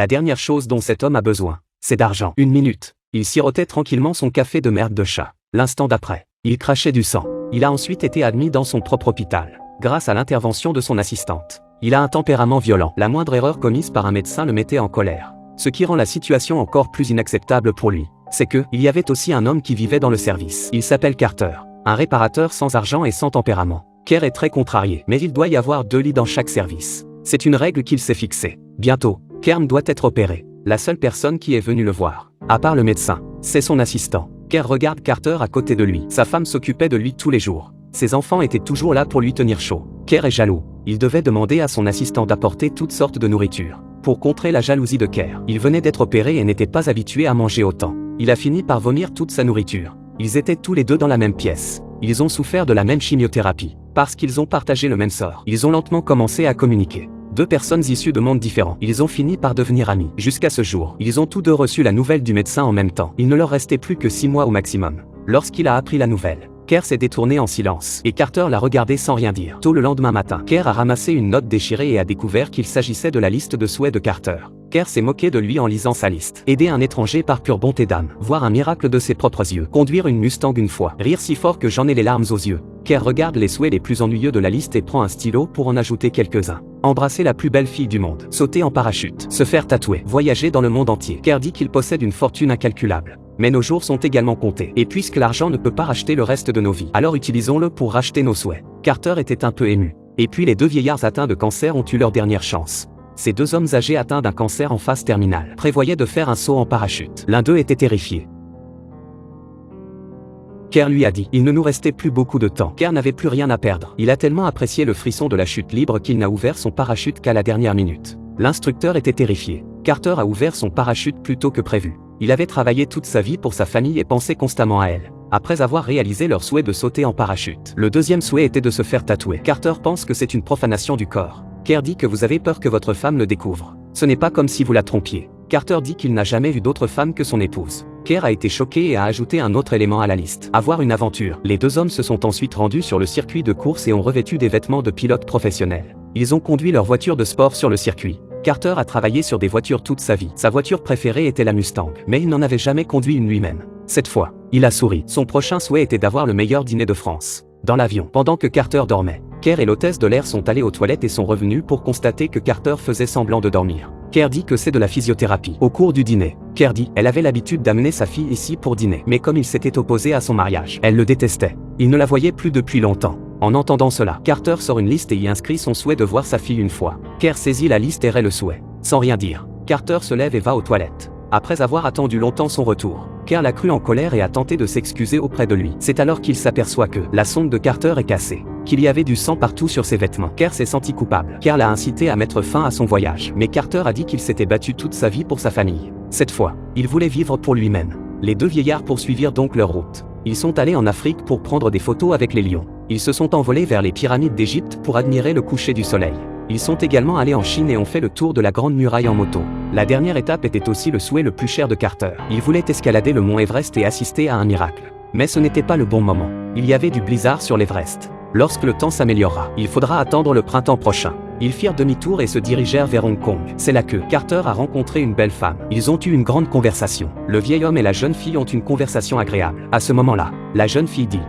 La dernière chose dont cet homme a besoin, c'est d'argent. 1 minute. Il sirotait tranquillement son café de merde de chat. L'instant d'après, il crachait du sang. Il a ensuite été admis dans son propre hôpital, grâce à l'intervention de son assistante. Il a un tempérament violent. La moindre erreur commise par un médecin le mettait en colère. Ce qui rend la situation encore plus inacceptable pour lui, c'est que, il y avait aussi un homme qui vivait dans le service. Il s'appelle Carter, un réparateur sans argent et sans tempérament. Kerr est très contrarié, mais il doit y avoir 2 lits dans chaque service. C'est une règle qu'il s'est fixée. Bientôt, Kerr doit être opéré. La seule personne qui est venue le voir, à part le médecin, c'est son assistant. Kerr regarde Carter à côté de lui. Sa femme s'occupait de lui tous les jours. Ses enfants étaient toujours là pour lui tenir chaud. Kerr est jaloux. Il devait demander à son assistant d'apporter toutes sortes de nourriture. Pour contrer la jalousie de Kerr, il venait d'être opéré et n'était pas habitué à manger autant. Il a fini par vomir toute sa nourriture. Ils étaient tous les deux dans la même pièce. Ils ont souffert de la même chimiothérapie. Parce qu'ils ont partagé le même sort, ils ont lentement commencé à communiquer. 2 personnes issues de mondes différents. Ils ont fini par devenir amis. Jusqu'à ce jour, ils ont tous deux reçu la nouvelle du médecin en même temps. Il ne leur restait plus que 6 mois au maximum. Lorsqu'il a appris la nouvelle, Kerr s'est détourné en silence, et Carter l'a regardé sans rien dire. Tôt le lendemain matin, Kerr a ramassé une note déchirée et a découvert qu'il s'agissait de la liste de souhaits de Carter. Kerr s'est moqué de lui en lisant sa liste. Aider un étranger par pure bonté d'âme, voir un miracle de ses propres yeux, conduire une Mustang une fois, rire si fort que j'en ai les larmes aux yeux. Kerr regarde les souhaits les plus ennuyeux de la liste et prend un stylo pour en ajouter quelques-uns. Embrasser la plus belle fille du monde, sauter en parachute, se faire tatouer, voyager dans le monde entier. Kerr dit qu'il possède une fortune incalculable. Mais nos jours sont également comptés. Et puisque l'argent ne peut pas racheter le reste de nos vies, alors utilisons-le pour racheter nos souhaits. Carter était un peu ému. Et puis les 2 vieillards atteints de cancer ont eu leur dernière chance. Ces 2 hommes âgés atteints d'un cancer en phase terminale prévoyaient de faire un saut en parachute. L'un d'eux était terrifié. Kerr lui a dit, il ne nous restait plus beaucoup de temps. Kerr n'avait plus rien à perdre. Il a tellement apprécié le frisson de la chute libre qu'il n'a ouvert son parachute qu'à la dernière minute. L'instructeur était terrifié. Carter a ouvert son parachute plus tôt que prévu. Il avait travaillé toute sa vie pour sa famille et pensait constamment à elle. Après avoir réalisé leur souhait de sauter en parachute, le deuxième souhait était de se faire tatouer. Carter pense que c'est une profanation du corps. Kerr dit que vous avez peur que votre femme le découvre. Ce n'est pas comme si vous la trompiez. Carter dit qu'il n'a jamais vu d'autre femme que son épouse. Kerr a été choqué et a ajouté un autre élément à la liste. Avoir une aventure. Les 2 hommes se sont ensuite rendus sur le circuit de course et ont revêtu des vêtements de pilote professionnels. Ils ont conduit leur voiture de sport sur le circuit. Carter a travaillé sur des voitures toute sa vie. Sa voiture préférée était la Mustang, mais il n'en avait jamais conduit une lui-même. Cette fois, il a souri. Son prochain souhait était d'avoir le meilleur dîner de France. Dans l'avion, pendant que Carter dormait, Kerr et l'hôtesse de l'air sont allés aux toilettes et sont revenus pour constater que Carter faisait semblant de dormir. Kerr dit que c'est de la physiothérapie. Au cours du dîner, Kerr dit, elle avait l'habitude d'amener sa fille ici pour dîner, mais comme il s'était opposé à son mariage, elle le détestait. Il ne la voyait plus depuis longtemps. En entendant cela, Carter sort une liste et y inscrit son souhait de voir sa fille une fois. Kerr saisit la liste et raie le souhait. Sans rien dire, Carter se lève et va aux toilettes. Après avoir attendu longtemps son retour, Kerr l'a cru en colère et a tenté de s'excuser auprès de lui. C'est alors qu'il s'aperçoit que la sonde de Carter est cassée, qu'il y avait du sang partout sur ses vêtements. Kerr s'est senti coupable. Kerr l'a incité à mettre fin à son voyage. Mais Carter a dit qu'il s'était battu toute sa vie pour sa famille. Cette fois, il voulait vivre pour lui-même. Les 2 vieillards poursuivirent donc leur route. Ils sont allés en Afrique pour prendre des photos avec les lions. Ils se sont envolés vers les pyramides d'Égypte pour admirer le coucher du soleil. Ils sont également allés en Chine et ont fait le tour de la Grande Muraille en moto. La dernière étape était aussi le souhait le plus cher de Carter. Il voulait escalader le mont Everest et assister à un miracle. Mais ce n'était pas le bon moment. Il y avait du blizzard sur l'Everest. Lorsque le temps s'améliorera, il faudra attendre le printemps prochain. Ils firent demi-tour et se dirigèrent vers Hong Kong. C'est là que Carter a rencontré une belle femme. Ils ont eu une grande conversation. Le vieil homme et la jeune fille ont une conversation agréable. À ce moment-là, la jeune fille dit: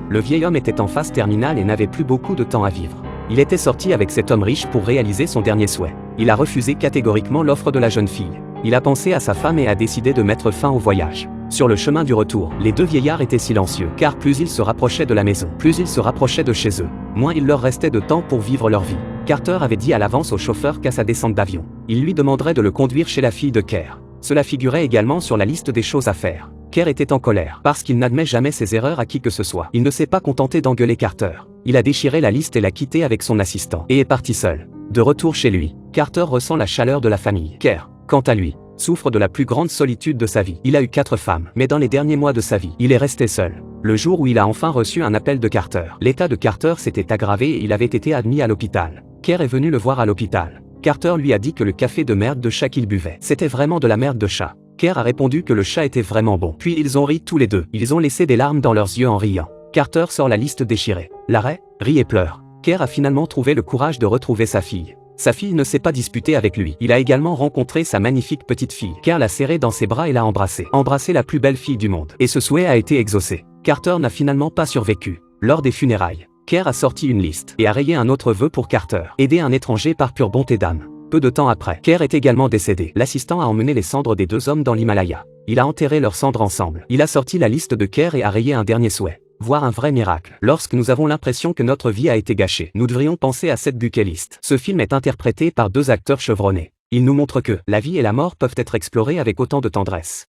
le vieil homme était en phase terminale et n'avait plus beaucoup de temps à vivre. Il était sorti avec cet homme riche pour réaliser son dernier souhait. Il a refusé catégoriquement l'offre de la jeune fille. Il a pensé à sa femme et a décidé de mettre fin au voyage. Sur le chemin du retour, les 2 vieillards étaient silencieux, car plus ils se rapprochaient de la maison, plus ils se rapprochaient de chez eux, moins il leur restait de temps pour vivre leur vie. Carter avait dit à l'avance au chauffeur qu'à sa descente d'avion, il lui demanderait de le conduire chez la fille de Kerr. Cela figurait également sur la liste des choses à faire. Kerr était en colère, parce qu'il n'admet jamais ses erreurs à qui que ce soit. Il ne s'est pas contenté d'engueuler Carter. Il a déchiré la liste et l'a quitté avec son assistant, et est parti seul. De retour chez lui, Carter ressent la chaleur de la famille. Kerr, quant à lui, souffre de la plus grande solitude de sa vie. Il a eu 4 femmes, mais dans les derniers mois de sa vie, il est resté seul. Le jour où il a enfin reçu un appel de Carter, l'état de Carter s'était aggravé et il avait été admis à l'hôpital. Kerr est venu le voir à l'hôpital. Carter lui a dit que le café de merde de chat qu'il buvait, c'était vraiment de la merde de chat. Kerr a répondu que le chat était vraiment bon. Puis ils ont ri tous les deux. Ils ont laissé des larmes dans leurs yeux en riant. Carter sort la liste déchirée. L'arrêt, rit et pleure. Kerr a finalement trouvé le courage de retrouver sa fille. Sa fille ne s'est pas disputée avec lui. Il a également rencontré sa magnifique petite fille. Kerr l'a serrée dans ses bras et l'a embrassée. Embrasser la plus belle fille du monde. Et ce souhait a été exaucé. Carter n'a finalement pas survécu. Lors des funérailles, Kerr a sorti une liste et a rayé un autre vœu pour Carter. Aider un étranger par pure bonté d'âme. Peu de temps après, Kerr est également décédé. L'assistant a emmené les cendres des deux hommes dans l'Himalaya. Il a enterré leurs cendres ensemble. Il a sorti la liste de Kerr et a rayé un dernier souhait. Voir un vrai miracle. Lorsque nous avons l'impression que notre vie a été gâchée, nous devrions penser à cette bucket list. Ce film est interprété par deux acteurs chevronnés. Il nous montre que la vie et la mort peuvent être explorées avec autant de tendresse.